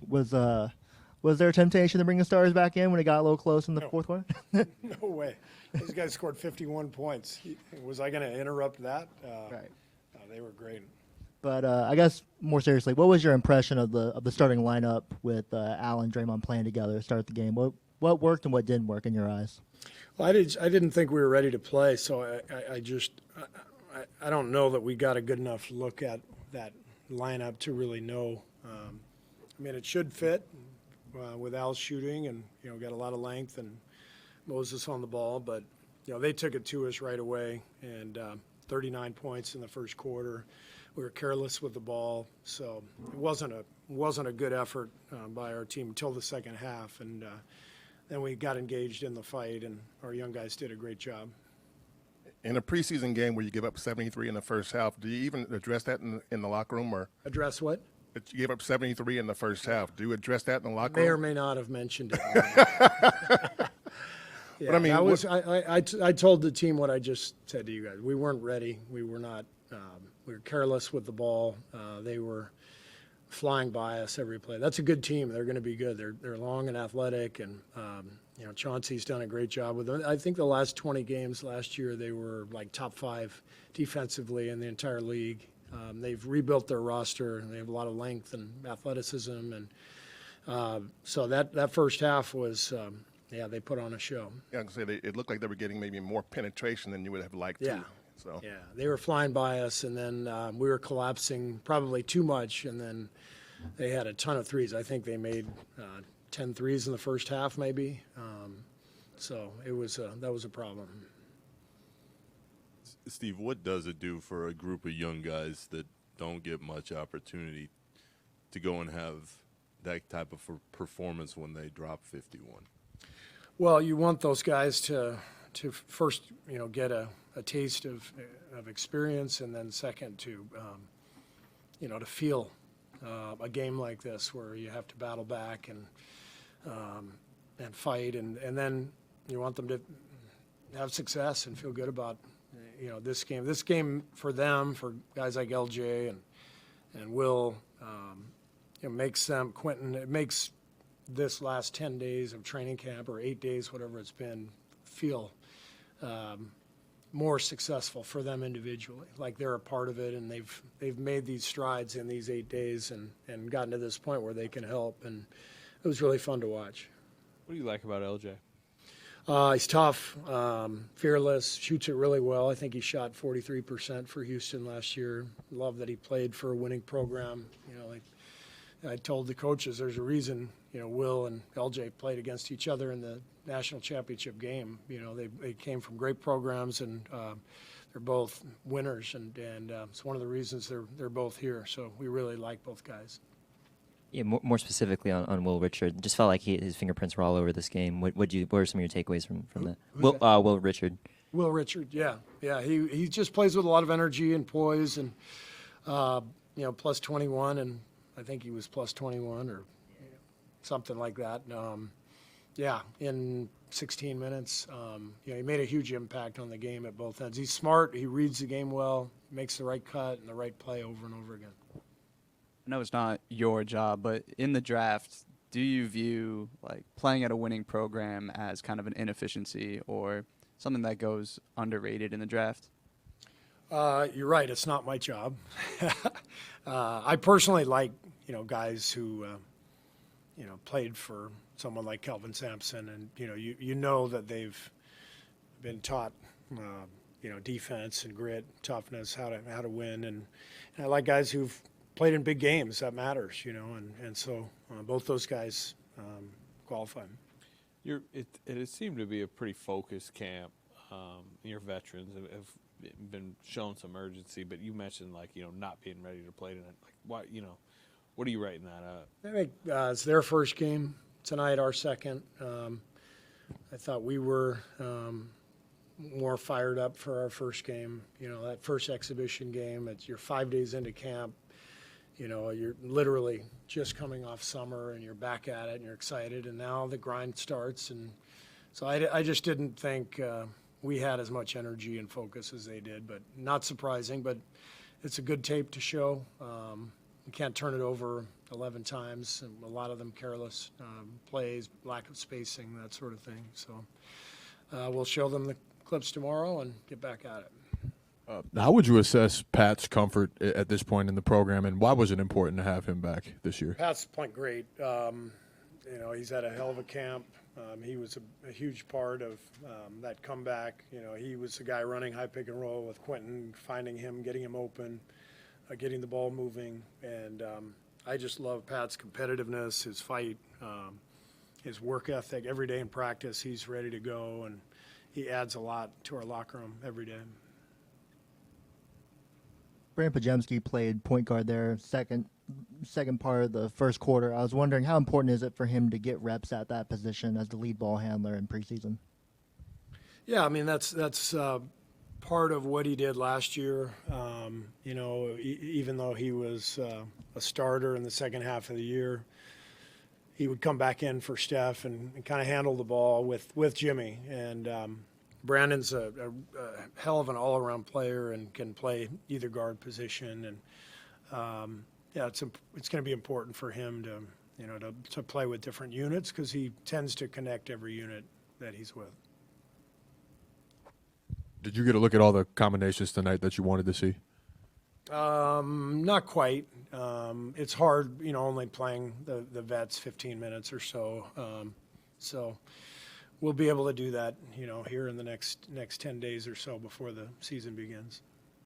Was there a temptation to bring the Stars back in when it got a little close in the fourth quarter? No way. Those guys scored 51 points. Was I going to interrupt that? Right. They were great. But I guess more seriously, what was your impression of the starting lineup with Al and Draymond playing together to start the game? What worked and what didn't work in your eyes? Well, I didn't think we were ready to play, so I don't know that we got a good enough look at that lineup to really know. I mean, it should fit with Al shooting, and got a lot of length and Moses on the ball, but they took it to us right away, and 39 points in the first quarter. We were careless with the ball, so it wasn't a good effort by our team until the second half, and then we got engaged in the fight, and our young guys did a great job. In a preseason game where you give up 73 in the first half, do you even address that in the locker room? Or address what? That you gave up 73 in the first half. Do you address that in the locker room? May or may not have mentioned it. Yeah, but I mean, I told the team what I just said to you guys. We weren't ready. We were not. We were careless with the ball. They were flying by us every play. That's a good team. They're going to be good. They're long and athletic, and Chauncey's done a great job with them. I think the last 20 games last year they were like top 5 defensively in the entire league. They've rebuilt their roster, and they have a lot of length and athleticism, and so that first half was. They put on a show. Yeah, I can say it looked like they were getting maybe more penetration than you would have liked to. So. Yeah, they were flying by us, and then we were collapsing probably too much, and then they had a ton of threes. I think they made 10 threes in the first half, maybe. So that was a problem. Steve, what does it do for a group of young guys that don't get much opportunity to go and have that type of performance when they drop 51? Well, you want those guys to first, get a taste of experience, and then second to feel a game like this where you have to battle back and fight, and then you want them to have success and feel good about this game. This game for them, for guys like LJ and Will, it makes this last 10 days of training camp, or 8 days, whatever it's been, feel more successful for them individually. Like they're a part of it, and they've made these strides in these 8 days and gotten to this point where they can help. And it was really fun to watch. What do you like about LJ? He's tough, fearless, shoots it really well. I think he shot 43% for Houston last year. Love that he played for a winning program. I told the coaches there's a reason, Will and LJ played against each other in the national championship game. They came from great programs, and they're both winners, and it's one of the reasons they're both here. So we really like both guys. Yeah, more specifically on Will Richard, just felt like his fingerprints were all over this game. What were some of your takeaways from that? Will Richard. Will Richard, yeah. He just plays with a lot of energy and poise, and plus 21, and I think he was plus 21 or something like that. In 16 minutes, he made a huge impact on the game at both ends. He's smart. He reads the game well, makes the right cut and the right play over and over again. I know it's not your job, but in the draft, do you view playing at a winning program as kind of an inefficiency or something that goes underrated in the draft? You're right. It's not my job. I personally like, guys who, played for someone like Kelvin Sampson, and you know that they've been taught, defense and grit, toughness, how to win, and I like guys who've played in big games. That matters, and so both those guys qualify. It seemed to be a pretty focused camp. Your veterans have been shown some urgency, but you mentioned not being ready to play tonight. What are you writing that up? I think it's their first game tonight, our second. I thought we were more fired up for our first game. That first exhibition game. You're 5 days into camp. You're literally just coming off summer, and you're back at it, and you're excited, and now the grind starts. And so I just didn't think we had as much energy and focus as they did, but not surprising. But it's a good tape to show. You can't turn it over 11 times, and a lot of them careless plays, lack of spacing, that sort of thing. So we'll show them the clips tomorrow and get back at it. How would you assess Pat's comfort at this point in the program, and why was it important to have him back this year? Pat's playing great. He's had a hell of a camp. He was a huge part of that comeback. He was the guy running high pick and roll with Quentin, finding him, getting him open, getting the ball moving. And I just love Pat's competitiveness, his fight, his work ethic. Every day in practice, he's ready to go, and he adds a lot to our locker room every day. Brandon Pajemski played point guard there second part of the first quarter. I was wondering, how important is it for him to get reps at that position as the lead ball handler in preseason? Yeah, I mean, that's part of what he did last year. Even though he was a starter in the second half of the year, he would come back in for Steph and kind of handle the ball with Jimmy. And Brandon's a hell of an all-around player and can play either guard position. And it's going to be important for him to play with different units, because he tends to connect every unit that he's with. Did you get a look at all the combinations tonight that you wanted to see? Not quite. It's hard, only playing the vets 15 minutes or so. So we'll be able to do that, here in the next 10 days or so before the season begins.